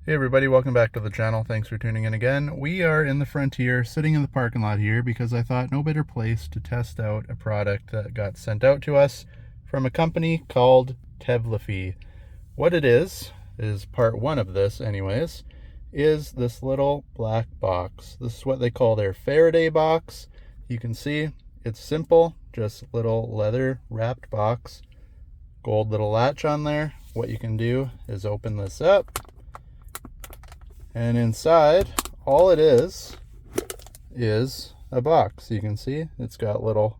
Hey everybody, welcome back to the channel. Thanks for tuning in again. We are in the Frontier, sitting in the parking lot here because I thought no better place to test out a product that got sent out to us from a company called Tevlaphee. What it is part one of this anyways, is this little black box. This is what they call their Faraday box. You can see it's simple, just little leather wrapped box, gold little latch on there. What you can do is open this up. And inside, all it is a box. You can see it's got little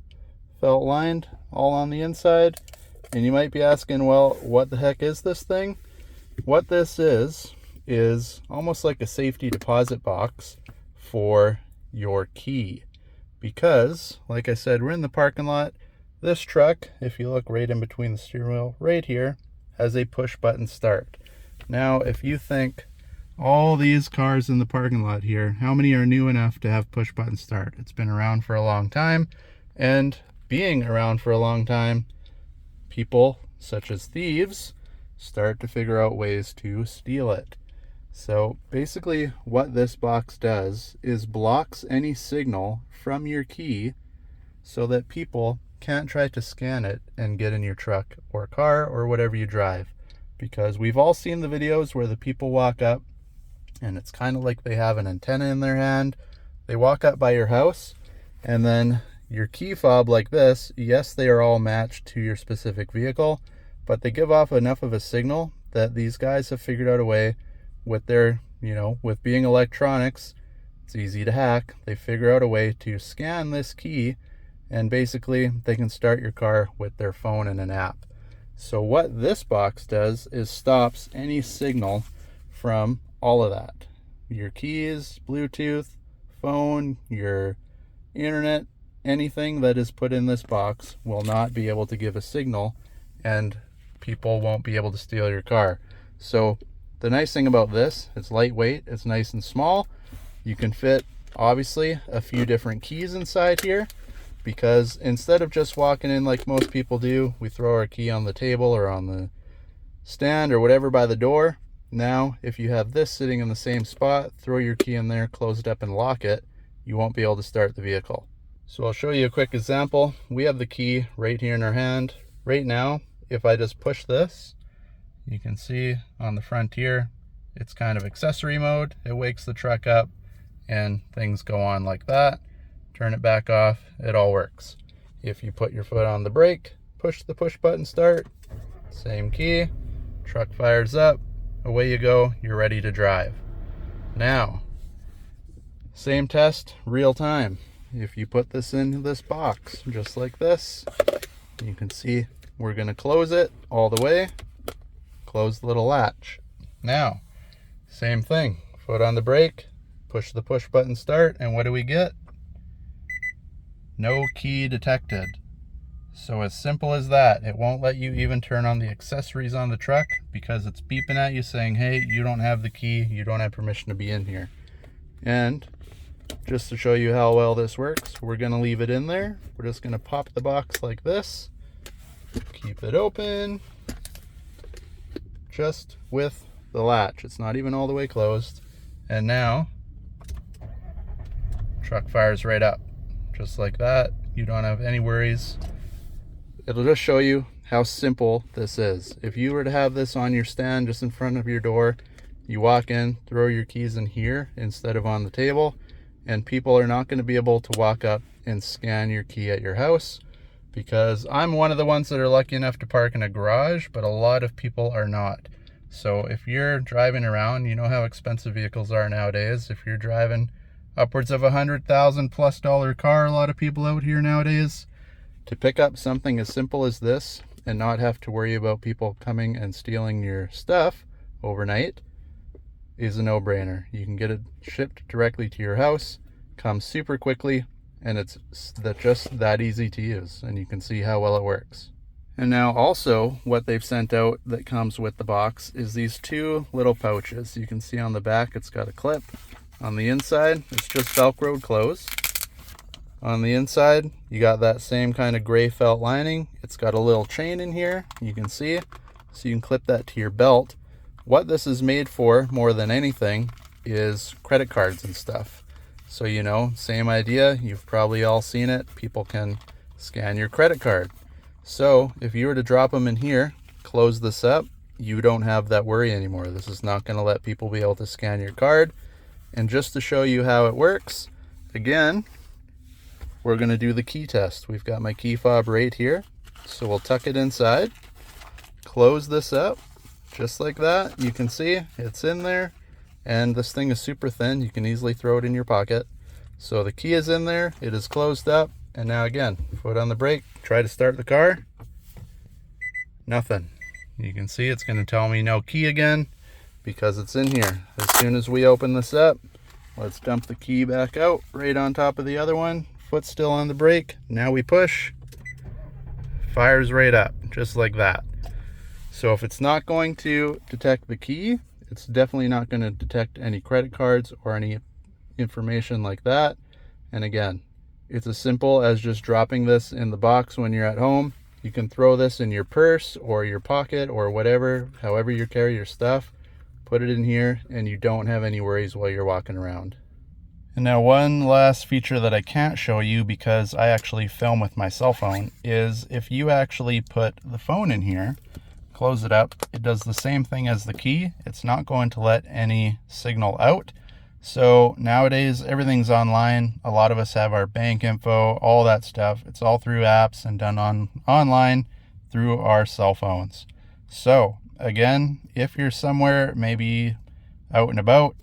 felt lined all on the inside. And you might be asking, well, what the heck is this thing? What this is almost like a safety deposit box for your key. Because, like I said, we're in the parking lot. This truck, if you look right in between the steering wheel, right here, has a push button start. Now, if you think, all these cars in the parking lot here, how many are new enough to have push button start? It's been around for a long time, and being around for a long time, people such as thieves start to figure out ways to steal it. So basically what this box does is blocks any signal from your key so that people can't try to scan it and get in your truck or car or whatever you drive. Because we've all seen the videos where the people walk up and it's kind of like they have an antenna in their hand. They walk up by your house, and then your key fob like this, yes, they are all matched to your specific vehicle, but they give off enough of a signal that these guys have figured out a way with their, with being electronics, it's easy to hack. They figure out a way to scan this key, and basically they can start your car with their phone and an app. So what this box does is stops any signal from all of that. Your keys, Bluetooth, phone, your internet, anything that is put in this box will not be able to give a signal, and people won't be able to steal your car. So the nice thing about this, it's lightweight, it's nice and small. You can fit obviously a few different keys inside here, because instead of just walking in like most people do, we throw our key on the table or on the stand or whatever by the door. Now, if you have this sitting in the same spot, throw your key in there, close it up and lock it, you won't be able to start the vehicle. So I'll show you a quick example. We have the key right here in our hand. Right now, if I just push this, you can see on the Frontier, it's kind of accessory mode. It wakes the truck up and things go on like that. Turn it back off, it all works. If you put your foot on the brake, push the push button start, same key, truck fires up, away you go, you're ready to drive. Now, same test, real time. If you put this in this box, just like this, you can see we're gonna close it all the way, close the little latch. Now, same thing, foot on the brake, push the push button start, and what do we get? No key detected. So as simple as that. It won't let you even turn on the accessories on the truck because it's beeping at you saying, hey, you don't have the key, you don't have permission to be in here. And just to show you how well this works, we're gonna leave it in there. We're just gonna pop the box like this, keep it open, just with the latch. It's not even all the way closed. And now, truck fires right up, just like that. You don't have any worries. It'll just show you how simple this is. If you were to have this on your stand just in front of your door, you walk in, throw your keys in here instead of on the table, and people are not going to be able to walk up and scan your key at your house, because I'm one of the ones that are lucky enough to park in a garage, but a lot of people are not. So if you're driving around, you know how expensive vehicles are nowadays. If you're driving upwards of $100,000+ car, a lot of people out here nowadays, to pick up something as simple as this and not have to worry about people coming and stealing your stuff overnight is a no-brainer. You can get it shipped directly to your house, comes super quickly, and it's just that easy to use, and you can see how well it works. And now also what they've sent out that comes with the box is these two little pouches. You can see on the back it's got a clip. On the inside, it's just Velcroed closed. On the inside, you got that same kind of gray felt lining. It's got a little chain in here, you can see, so you can clip that to your belt. what this is made for more than anything is credit cards and stuff. So, you know, same idea. You've probably all seen it. People can scan your credit card. So if you were to drop them in here, close this up, you don't have that worry anymore. This is not going to let people be able to scan your card. And just to show you how it works, again, we're going to do the key test. We've got my key fob right here. So we'll tuck it inside, close this up, just like that. You can see it's in there, and this thing is super thin. You can easily throw it in your pocket. So the key is in there, it is closed up, and now again, foot on the brake, try to start the car. Nothing. You can see it's going to tell me no key again because it's in here. As soon as we open this up, let's dump the key back out right on top of the other one. Foot still on the brake. Now we push. Fires right up, just like that. So if it's not going to detect the key, it's definitely not going to detect any credit cards or any information like that. And again, it's as simple as just dropping this in the box when you're at home. You can throw this in your purse or your pocket or whatever, however you carry your stuff. Put it in here and you don't have any worries while you're walking around. And now one last feature that I can't show you because I actually film with my cell phone is if you actually put the phone in here, close it up, it does the same thing as the key. It's not going to let any signal out. So nowadays everything's online. A lot of us have our bank info, all that stuff. It's all through apps and done online through our cell phones. So again, if you're somewhere maybe out and about,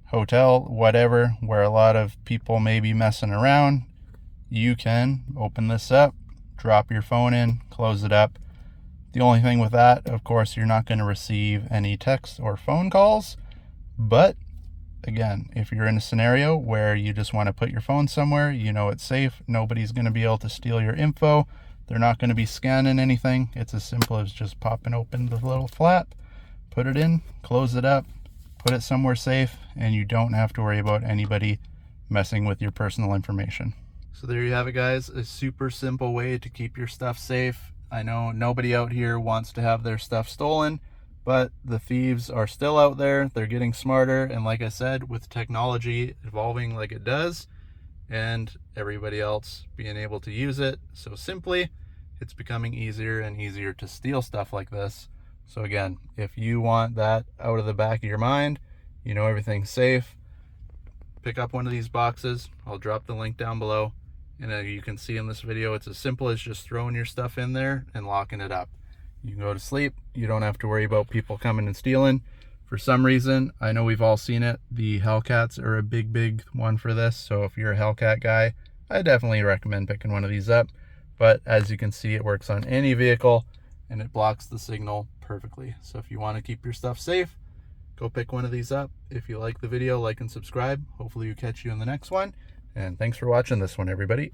hotel, whatever, where a lot of people may be messing around, you can open this up, drop your phone in, close it up. The only thing with that, of course, you're not going to receive any text or phone calls. But again, if you're in a scenario where you just want to put your phone somewhere, you know it's safe, nobody's going to be able to steal your info, they're not going to be scanning anything. It's as simple as just popping open the little flap, put it in, close it up, put it somewhere safe, and you don't have to worry about anybody messing with your personal information. So there you have it, guys. A super simple way to keep your stuff safe. I know nobody out here wants to have their stuff stolen, but the thieves are still out there. They're getting smarter, and like I said, with technology evolving like it does, and everybody else being able to use it so simply, it's becoming easier and easier to steal stuff like this. So again, if you want that out of the back of your mind, you know everything's safe, pick up one of these boxes. I'll drop the link down below. And you can see in this video, it's as simple as just throwing your stuff in there and locking it up. You can go to sleep. You don't have to worry about people coming and stealing. For some reason, I know we've all seen it, the Hellcats are a big one for this. So if you're a Hellcat guy, I definitely recommend picking one of these up. But as you can see, it works on any vehicle and it blocks the signal perfectly. So if you want to keep your stuff safe, go pick one of these up. If you like the video, like and subscribe. Hopefully we catch you in the next one. And thanks for watching this one, everybody.